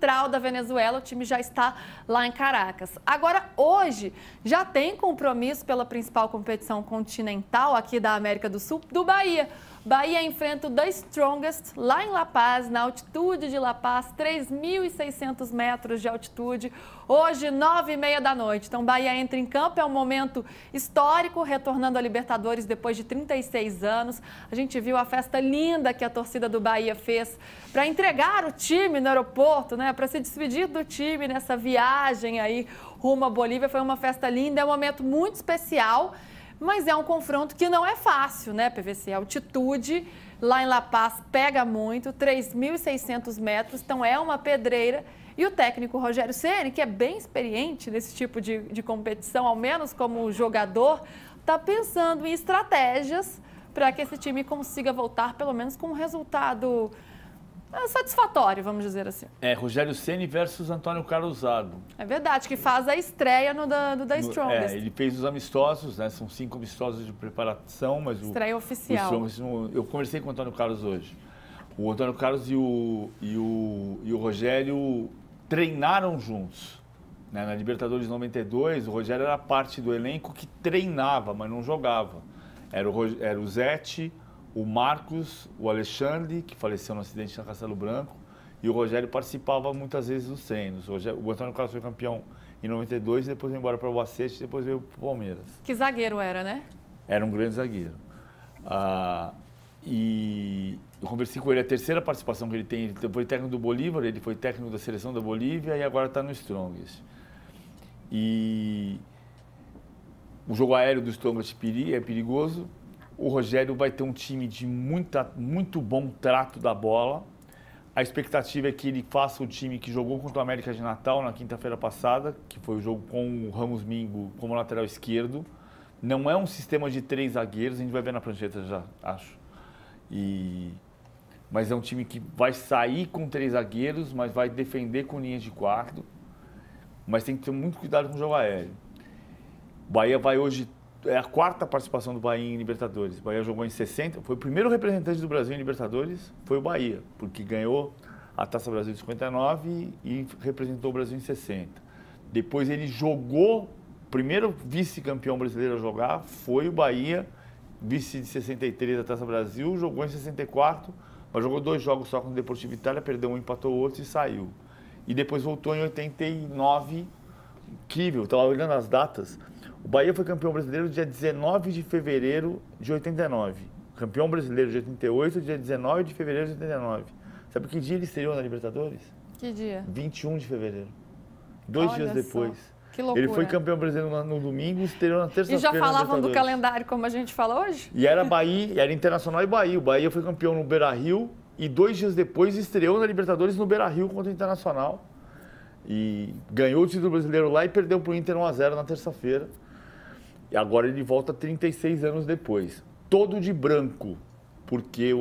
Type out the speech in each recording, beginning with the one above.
Central da Venezuela. O time já está lá em Caracas. Agora, hoje, já tem compromisso pela principal competição continental aqui da América do Sul, do Bahia. Bahia enfrenta o The Strongest lá em La Paz, na altitude de La Paz, 3.600 metros de altitude, hoje, 9h30 da noite. Então, Bahia entra em campo, é um momento histórico, retornando à Libertadores depois de 36 anos. A gente viu a festa linda que a torcida do Bahia fez para entregar o time no aeroporto, né? Para se despedir do time nessa viagem aí rumo à Bolívia. Foi uma festa linda, é um momento muito especial. Mas é um confronto que não é fácil, né, PVC? A altitude lá em La Paz pega muito, 3.600 metros, então é uma pedreira. E o técnico Rogério Ceni, que é bem experiente nesse tipo de competição, ao menos como jogador, está pensando em estratégias para que esse time consiga voltar, pelo menos com um resultado satisfatório, vamos dizer assim. Rogério Ceni versus Antônio Carlos Zago. É verdade, que faz a estreia no The Strongest. Ele fez os amistosos, né? São 5 amistosos de preparação, mas estreia oficial. Eu conversei com o Antônio Carlos hoje. O Antônio Carlos e o Rogério treinaram juntos. Né? Na Libertadores 92, o Rogério era parte do elenco que treinava, mas não jogava. Era o Zete, o Marcos, o Alexandre, que faleceu no acidente na Castelo Branco, e o Rogério participava muitas vezes dos treinos. O Antônio Carlos foi campeão em 92, depois veio embora para o Albacete, depois veio para o Palmeiras. Que zagueiro era, né? Era um grande zagueiro. E eu conversei com ele, a terceira participação que ele tem, ele foi técnico do Bolívar, ele foi técnico da seleção da Bolívia e agora está no Strongest. E o jogo aéreo do Strongest é perigoso. O Rogério vai ter um time de muito bom trato da bola. A expectativa é que ele faça o time que jogou contra o América de Natal na quinta-feira passada, que foi o jogo com o Ramos Mingo como lateral esquerdo. Não é um sistema de 3 zagueiros, a gente vai ver na prancheta já, acho. Mas é um time que vai sair com 3 zagueiros, mas vai defender com linhas de 4. Mas tem que ter muito cuidado com o jogo aéreo. O Bahia vai hoje... É a 4ª participação do Bahia em Libertadores. O Bahia jogou em 60. Foi o primeiro representante do Brasil em Libertadores, foi o Bahia, porque ganhou a Taça Brasil de 59 e representou o Brasil em 60. Depois ele jogou, o primeiro vice-campeão brasileiro a jogar foi o Bahia, vice de 63 da Taça Brasil, jogou em 64, mas jogou 2 jogos só com o Deportivo Itália, perdeu um, empatou o outro e saiu. E depois voltou em 89, incrível, estava olhando as datas. O Bahia foi campeão brasileiro dia 19 de fevereiro de 89. Campeão brasileiro de 88, dia 19 de fevereiro de 89. Sabe que dia ele estreou na Libertadores? Que dia? 21 de fevereiro. 2 dias depois. Que loucura. Ele foi campeão brasileiro no domingo e estreou na terça-feira. E já falavam do calendário como a gente fala hoje? E era Bahia, era Internacional e Bahia. O Bahia foi campeão no Beira-Rio e 2 dias depois estreou na Libertadores no Beira-Rio contra o Internacional. E ganhou o título brasileiro lá e perdeu para o Inter 1-0 na terça-feira. E agora ele volta 36 anos depois, todo de branco, porque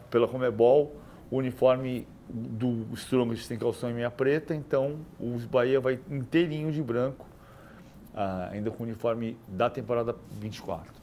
pela Conmebol o uniforme do Strongest tem calção e meia preta, então o Bahia vai inteirinho de branco, ainda com o uniforme da temporada 24.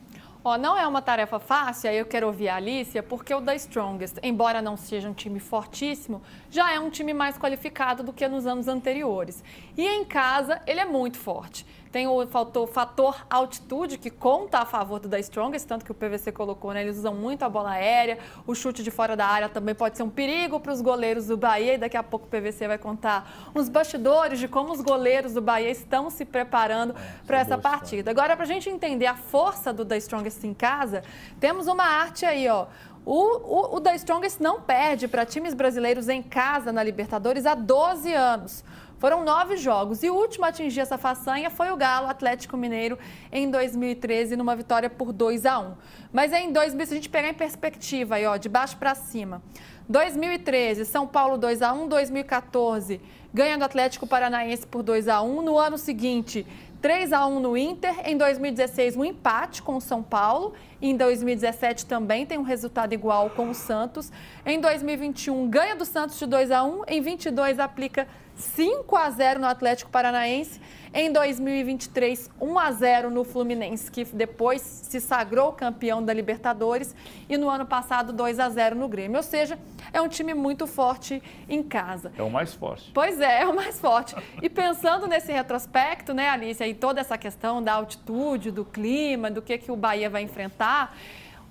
Não é uma tarefa fácil, aí eu quero ouvir a Alícia, porque o The Strongest, embora não seja um time fortíssimo, já é um time mais qualificado do que nos anos anteriores. E em casa, ele é muito forte. Tem o fator altitude, que conta a favor do The Strongest, tanto que o PVC colocou, né? Eles usam muito a bola aérea, o chute de fora da área também pode ser um perigo para os goleiros do Bahia, e daqui a pouco o PVC vai contar uns bastidores de como os goleiros do Bahia estão se preparando para essa partida. Agora, para a gente entender a força do The Strongest em casa, temos uma arte aí, ó. O The Strongest não perde para times brasileiros em casa na Libertadores há 12 anos. Foram 9 jogos e o último a atingir essa façanha foi o Galo Atlético Mineiro em 2013, numa vitória por 2-1. Mas em 2000, se a gente pegar em perspectiva, aí, ó, de baixo para cima, 2013, São Paulo 2-1, 2014, ganha do Atlético Paranaense por 2-1, no ano seguinte, 3-1 no Inter, em 2016 um empate com o São Paulo, em 2017 também tem um resultado igual com o Santos, em 2021 ganha do Santos de 2-1, em 22 aplica 5-0 no Atlético Paranaense. Em 2023, 1-0 no Fluminense, que depois se sagrou campeão da Libertadores. E no ano passado, 2-0 no Grêmio. Ou seja, é um time muito forte em casa. É o mais forte. Pois é o mais forte. E pensando nesse retrospecto, né, Alicia, e toda essa questão da altitude, do clima, do que o Bahia vai enfrentar,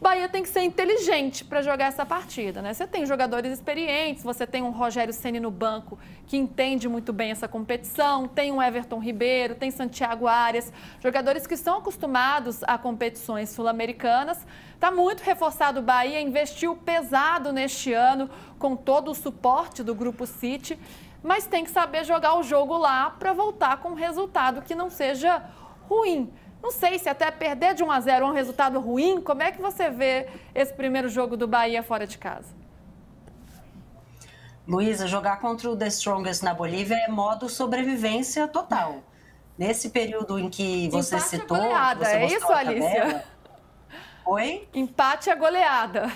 o Bahia tem que ser inteligente para jogar essa partida, né? Você tem jogadores experientes, você tem um Rogério Ceni no banco que entende muito bem essa competição, tem um Everton Ribeiro, tem Santiago Arias, jogadores que estão acostumados a competições sul-americanas. Está muito reforçado o Bahia, investiu pesado neste ano com todo o suporte do Grupo City, mas tem que saber jogar o jogo lá para voltar com um resultado que não seja ruim. Não sei se até perder de 1-0 é um resultado ruim. Como é que você vê esse primeiro jogo do Bahia fora de casa? Luísa, jogar contra o The Strongest na Bolívia é modo sobrevivência total. Nesse período em que você Empate citou... Goleada. Você é isso, Alicia? Oi? Empate é goleada.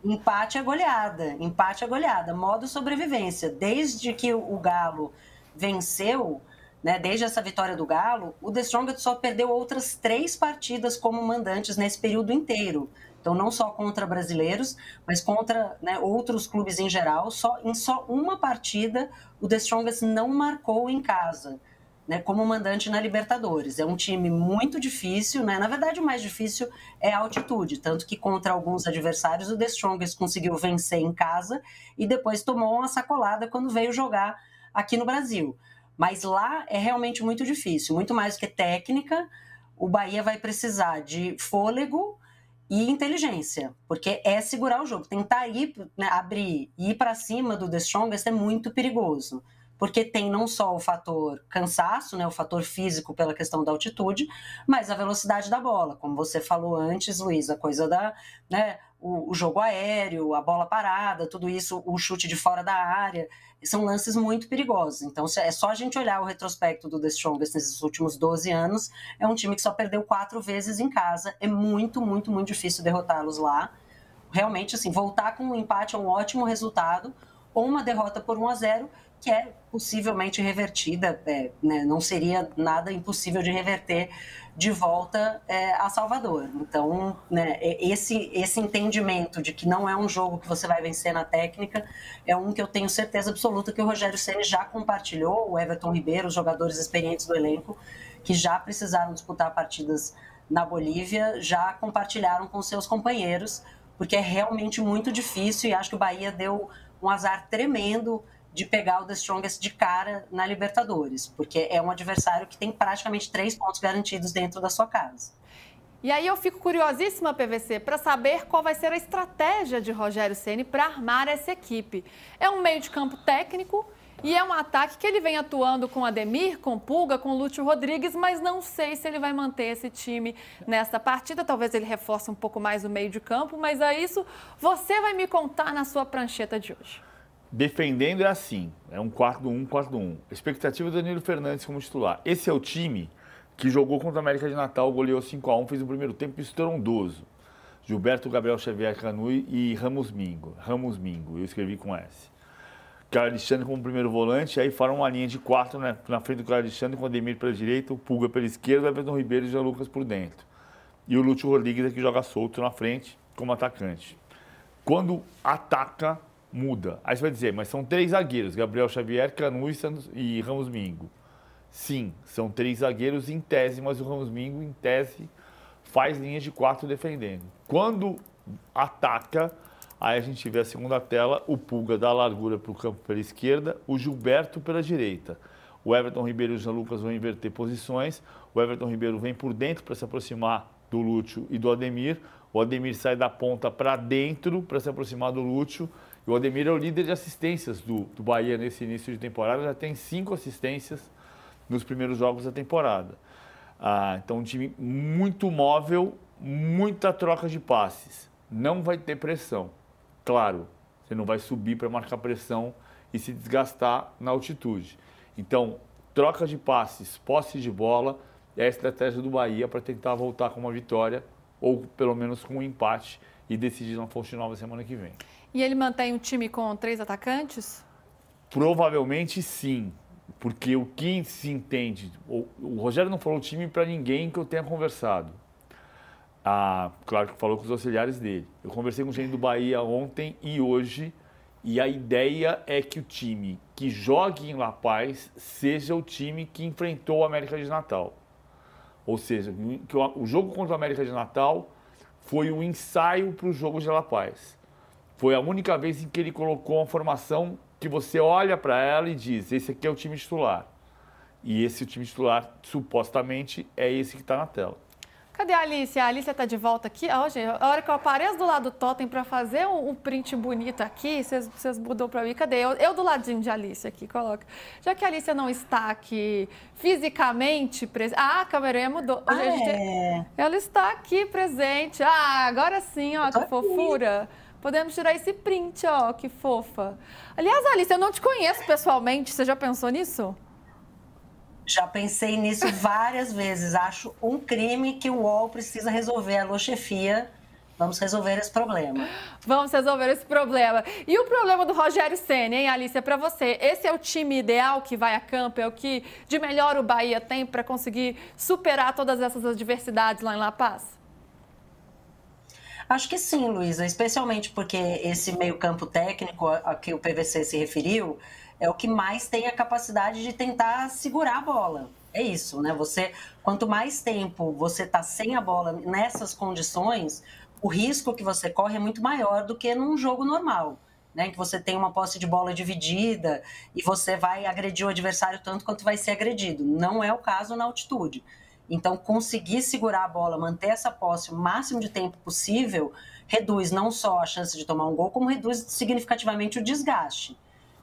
Empate é goleada. Empate é goleada. Modo sobrevivência. Desde que o Galo venceu... Né, desde essa vitória do Galo, o The Strongest só perdeu outras 3 partidas como mandantes nesse período inteiro. Então, não só contra brasileiros, mas contra, né, outros clubes em geral. Em só uma partida, o The Strongest não marcou em casa, né, como mandante na Libertadores. É um time muito difícil, né? Na verdade, o mais difícil é a altitude. Tanto que contra alguns adversários, o The Strongest conseguiu vencer em casa e depois tomou uma sacolada quando veio jogar aqui no Brasil. Mas lá é realmente muito difícil, muito mais do que técnica. O Bahia vai precisar de fôlego e inteligência, porque é segurar o jogo. Tentar ir, né, abrir e ir para cima do The Strongest é muito perigoso, porque tem não só o fator cansaço, né, o fator físico pela questão da altitude, mas a velocidade da bola, como você falou antes, Luiz, a coisa da, né, o jogo aéreo, a bola parada, tudo isso, o chute de fora da área, são lances muito perigosos. Então, é só a gente olhar o retrospecto do The Strongest nesses últimos 12 anos, é um time que só perdeu 4 vezes em casa, é muito, muito, muito difícil derrotá-los lá. Realmente, assim, voltar com um empate é um ótimo resultado, ou uma derrota por 1-0, que é possivelmente revertida, né, não seria nada impossível de reverter de volta a Salvador. Então, né, esse entendimento de que não é um jogo que você vai vencer na técnica é um que eu tenho certeza absoluta que o Rogério Ceni já compartilhou, o Everton Ribeiro, os jogadores experientes do elenco, que já precisaram disputar partidas na Bolívia, já compartilharam com seus companheiros, porque é realmente muito difícil e acho que o Bahia deu um azar tremendo de pegar o The Strongest de cara na Libertadores, porque é um adversário que tem praticamente 3 pontos garantidos dentro da sua casa. E aí eu fico curiosíssima, PVC, para saber qual vai ser a estratégia de Rogério Ceni para armar essa equipe. É um meio de campo técnico e é um ataque que ele vem atuando com Ademir, com Pulga, com Lúcio Rodrigues, mas não sei se ele vai manter esse time nessa partida. Talvez ele reforce um pouco mais o meio de campo, mas é isso. Você vai me contar na sua prancheta de hoje. Defendendo é assim, é um 4-1, 4-1. Expectativa do Danilo Fernandes como titular. Esse é o time que jogou contra a América de Natal, goleou 5-1, fez um primeiro tempo estrondoso. Gilberto, Gabriel Xavier Canui e Ramos Mingo, eu escrevi com S. Carlos Alexandre como primeiro volante, aí formam uma linha de 4 né, na frente do Carlos Alexandre, com o Ademir pela direita, o Pulga pela esquerda, o Everton Ribeiro e o Jean Lucas por dentro. E o Lúcio Rodrigues que joga solto na frente como atacante. Quando ataca, muda. Aí você vai dizer, mas são 3 zagueiros, Gabriel Xavier, Canu e Ramos Mingo. Sim, são 3 zagueiros em tese, mas o Ramos Mingo, em tese, faz linhas de 4 defendendo. Quando ataca, aí a gente vê a segunda tela, o Pulga dá largura para o campo pela esquerda, o Gilberto pela direita. O Everton Ribeiro e o Jean Lucas vão inverter posições, o Everton Ribeiro vem por dentro para se aproximar do Lúcio e do Ademir, o Ademir sai da ponta para dentro para se aproximar do Lúcio, e o Ademir é o líder de assistências do Bahia nesse início de temporada, já tem 5 assistências nos primeiros jogos da temporada. Então, um time muito móvel, muita troca de passes. Não vai ter pressão. Claro, você não vai subir para marcar pressão e se desgastar na altitude. Então, troca de passes, posse de bola, é a estratégia do Bahia para tentar voltar com uma vitória ou pelo menos com um empate e decidir na Fonte Nova semana que vem. E ele mantém o time com 3 atacantes? Provavelmente sim, porque o que se entende... O Rogério não falou o time para ninguém que eu tenha conversado. Claro que falou com os auxiliares dele. Eu conversei com gente do Bahia ontem e hoje, e a ideia é que o time que jogue em La Paz seja o time que enfrentou o América de Natal. Ou seja, que o jogo contra o América de Natal foi um ensaio para o jogo de La Paz. Foi a única vez em que ele colocou uma formação que você olha para ela e diz, esse aqui é o time titular. E esse time titular, supostamente, é esse que está na tela. Cadê a Alicia? A Alicia está de volta aqui. Gente, a hora que eu apareço do lado do totem para fazer um print bonito aqui, vocês mudam para mim. Cadê? Eu do ladinho de Alicia aqui, coloca. Já que a Alicia não está aqui fisicamente presente... a câmera mudou. Ela está aqui presente. Agora sim, ó, que fofura. Podemos tirar esse print, ó, que fofa. Aliás, Alice, eu não te conheço pessoalmente. Você já pensou nisso? Já pensei nisso várias vezes. Acho um crime que o UOL precisa resolver. Alô, chefia, vamos resolver esse problema. Vamos resolver esse problema. E o problema do Rogério Ceni, hein, Alice, para você? Esse é o time ideal que vai a campo? É o que de melhor o Bahia tem para conseguir superar todas essas adversidades lá em La Paz? Acho que sim, Luísa, especialmente porque esse meio-campo técnico a que o PVC se referiu é o que mais tem a capacidade de tentar segurar a bola. É isso, né? Quanto mais tempo você está sem a bola nessas condições, o risco que você corre é muito maior do que num jogo normal, né? Que você tem uma posse de bola dividida e você vai agredir o adversário tanto quanto vai ser agredido. Não é o caso na altitude. Então, conseguir segurar a bola, manter essa posse o máximo de tempo possível, reduz não só a chance de tomar um gol, como reduz significativamente o desgaste.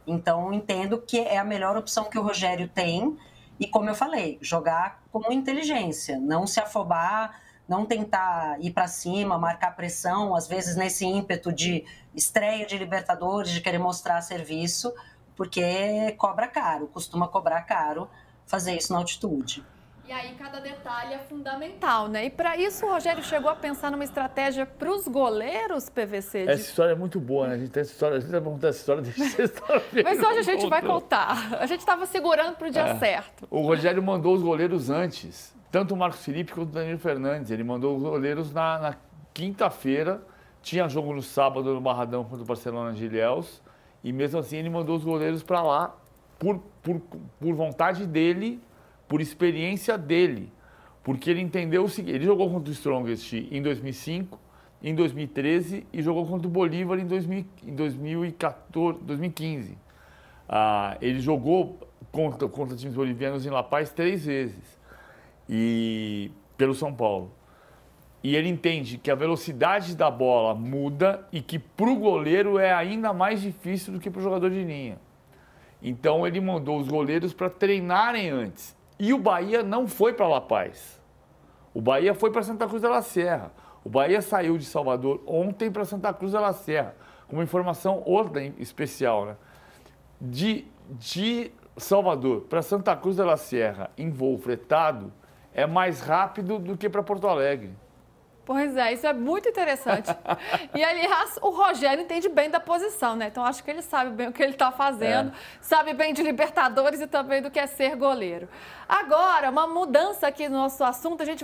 Então, entendo que é a melhor opção que o Rogério tem e, como eu falei, jogar com inteligência, não se afobar, não tentar ir para cima, marcar pressão, às vezes nesse ímpeto de estreia de Libertadores, de querer mostrar serviço, porque cobra caro, costuma cobrar caro fazer isso na altitude. E aí cada detalhe é fundamental, né? E para isso o Rogério chegou a pensar numa estratégia para os goleiros, PVC? Essa história é muito boa, né? A gente tem essa história, a gente vai contar essa história, deixa essa história. Mas hoje a gente vai contar. A gente estava segurando para o dia certo. O Rogério mandou os goleiros antes, tanto o Marcos Felipe quanto o Danilo Fernandes. Ele mandou os goleiros na quinta-feira, tinha jogo no sábado no Barradão contra o Barcelona de Ilhéus, e mesmo assim ele mandou os goleiros para lá por vontade dele, por experiência dele, porque ele entendeu o seguinte, ele jogou contra o Strongest em 2005, em 2013 e jogou contra o Bolívar em 2015. Ele jogou contra times bolivianos em La Paz 3 vezes, e pelo São Paulo. E ele entende que a velocidade da bola muda e que para o goleiro é ainda mais difícil do que para o jogador de linha. Então ele mandou os goleiros para treinarem antes. E o Bahia não foi para La Paz. O Bahia foi para Santa Cruz de la Sierra. O Bahia saiu de Salvador ontem para Santa Cruz de la Sierra. Com uma informação ordem especial, né? De Salvador para Santa Cruz de la Sierra em voo fretado é mais rápido do que para Porto Alegre. Pois é, isso é muito interessante. E, aliás, o Rogério entende bem da posição, né? Então, acho que ele sabe bem o que ele está fazendo, sabe bem de Libertadores e também do que é ser goleiro. Agora, uma mudança aqui no nosso assunto, a gente